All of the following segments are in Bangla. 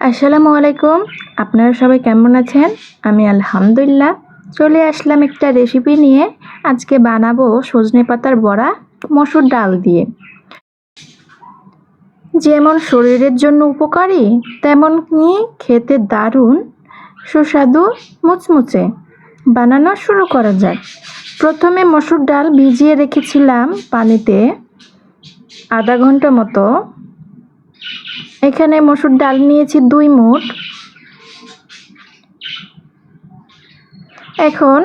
আসসালামু আলাইকুম। আপনারা সবাই কেমন আছেন? আমি আলহামদুলিল্লাহ চলে আসলাম একটা রেসিপি নিয়ে। আজকে বানাবো সজনে পাতার বড়া মসুর ডাল দিয়ে। যেমন শরীরের জন্য উপকারী, তেমনই খেতে দারুণ সুস্বাদু, মুচমুচে। বানানো শুরু করা যাক। প্রথমে মসুর ডাল ভিজিয়ে রেখেছিলাম পানিতে আধা ঘন্টা মতো। এখানে মসুর ডাল নিয়েছি 2 মুঠ। এখন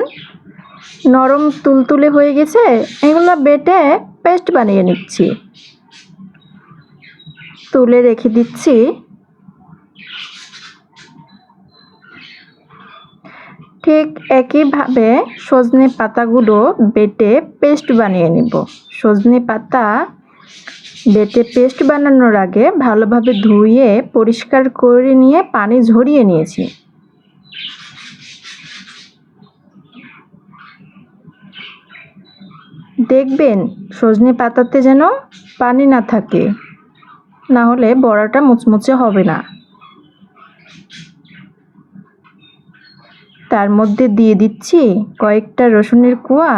নরম তুলতুলে হয়ে গেছে, এগুলো বেটে পেস্ট বানিয়ে নিচ্ছি। তুলে রেখে দিচ্ছি। ঠিক একইভাবে সজনে পাতাগুলো বেটে পেস্ট বানিয়ে নিব। সজনে পাতা বেটে পেস্ট বানানোর আগে ভালোভাবে ধুয়ে পরিষ্কার করে নিয়ে পানি ঝরিয়ে নিয়েছি। দেখবেন সজনে পাতাতে যেন পানি না থাকে, না হলে বড়াটা মুচমুচে হবে না। তার মধ্যে দিয়ে দিচ্ছি কয়েকটা রসুনের কোয়া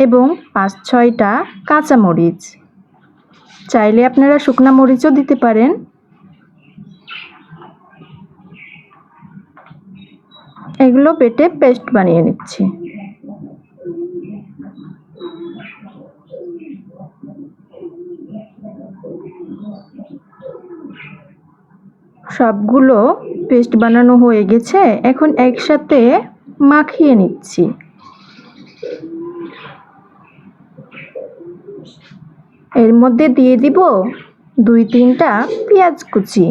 এবং 5-6টা কাঁচামরিচ। চাইলে আপনারা শুকনা মরিচও দিতে পারেন। এগুলো বেটে পেস্ট বানিয়ে নিচ্ছি। সবগুলো পেস্ট বানানো হয়ে গেছে, এখন একসাথে মাখিয়ে নিচ্ছি। এর মধ্যে দিয়ে দিব 2-3টা পেঁয়াজ কুচি,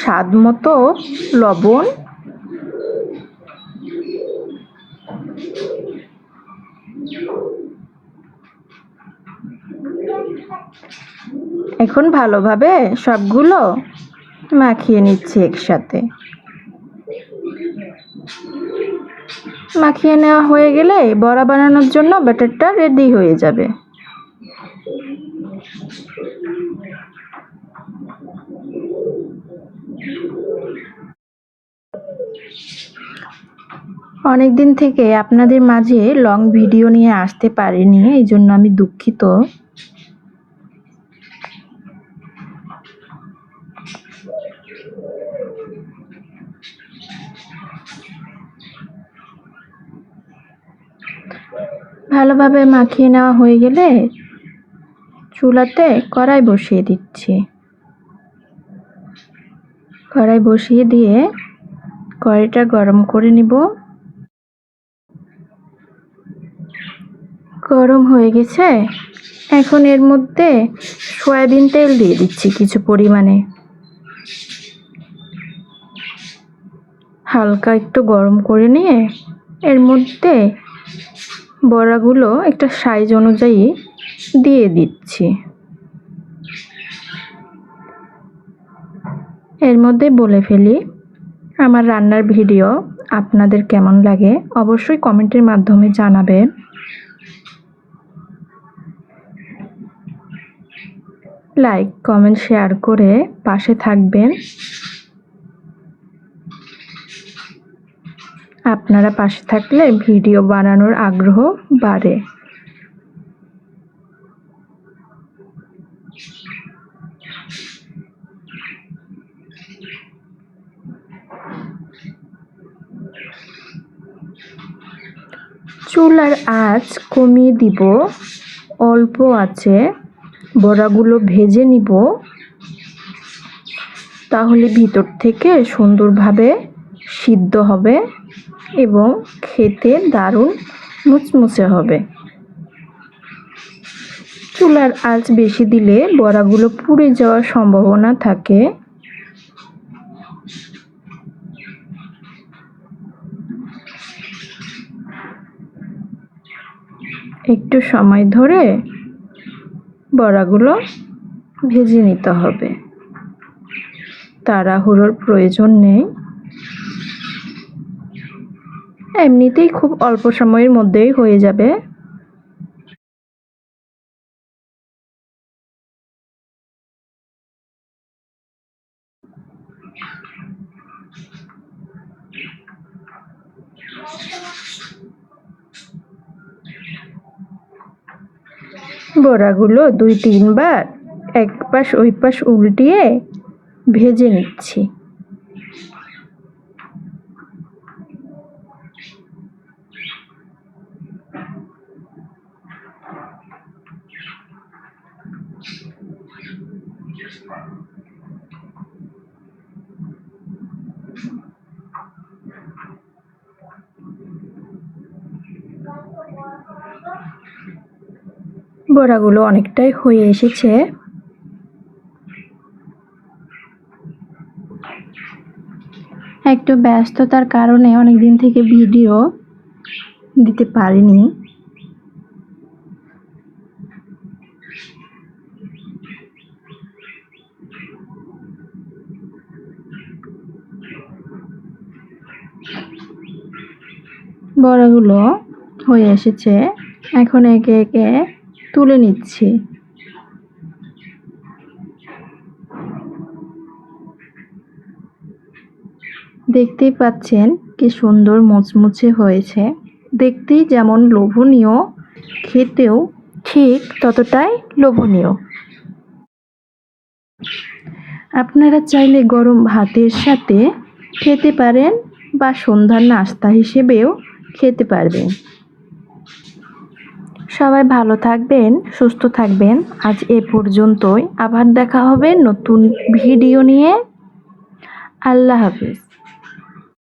স্বাদ মতো লবণ, এখন ভালোভাবে সবগুলো মাখিয়ে নিচ্ছি একসাথে। মাখিয়ে নেওয়া হয়ে গেলে বড়া বানানোর জন্য ব্যাটারটা রেডি হয়ে যাবে। অনেক দিন থেকে আপনাদের মাঝে লং ভিডিও নিয়ে আসতে পারিনি, এই জন্য আমি দুঃখিত। ভালোভাবে মাখিয়ে নেওয়া হয়ে গেলে চুলাতে কড়াই বসিয়ে দিচ্ছি। কড়াই বসিয়ে দিয়ে কড়াইটা গরম করে নিব। গরম হয়ে গেছে, এখন এর মধ্যে সয়াবিন তেল দিয়ে দিচ্ছি কিছু পরিমাণে। হালকা একটু গরম করে নিয়ে এর মধ্যে বড়াগুলো একটা সাইজ অনুযায়ী দিয়ে দিচ্ছি। এর মধ্যে বলে ফেলি, আমার রান্নার ভিডিও আপনাদের কেমন লাগে অবশ্যই কমেন্টের মাধ্যমে জানাবেন। লাইক, কমেন্ট, শেয়ার করে পাশে থাকবেন। আপনারা পাশে থাকলে ভিডিও বানানোর আগ্রহ বাড়ে। চুলার আঁচ কমিয়ে দিব, অল্প আঁচে বড়াগুলো ভেজে নিব, তাহলে ভিতর থেকে সুন্দরভাবে সিদ্ধ হবে এবং খেতে দারুণ মুচমুচে হবে। চুলার আঁচ বেশি দিলে বড়াগুলো পুড়ে যাওয়ার সম্ভাবনা থাকে। একটু সময় ধরে বড়াগুলো ভেজে নিতে হবে, তাড়াহুড়োর প্রয়োজন নেই। এমনিতেই খুব অল্প সময়ের মধ্যেই হয়ে যাবে। বড়াগুলো 2-3 বার এক পাশ ওই পাশ উল্টিয়ে ভেজে নিচ্ছি। বড়াগুলো অনেকটাই হয়ে এসেছে। একটু ব্যস্ততার কারণে অনেকদিন থেকে ভিডিও দিতে পারিনি। বড়াগুলো হয়ে এসেছে, এখন একে একে তুলে নিচ্ছি। দেখতেই পাচ্ছেন কি সুন্দর মুচমুচে হয়েছে, দেখতেই যেমন লোভনীয়, খেতেও ঠিক ততটাই লোভনীয়। আপনারা চাইলে গরম ভাতের সাথে খেতে পারেন বা সন্ধ্যার নাস্তা হিসেবেও খেতে পারবেন। সবাই ভালো থাকবেন, সুস্থ থাকবেন। আজ এ পর্যন্তই, আবার দেখা হবে নতুন ভিডিও নিয়ে। আল্লাহ হাফেজ।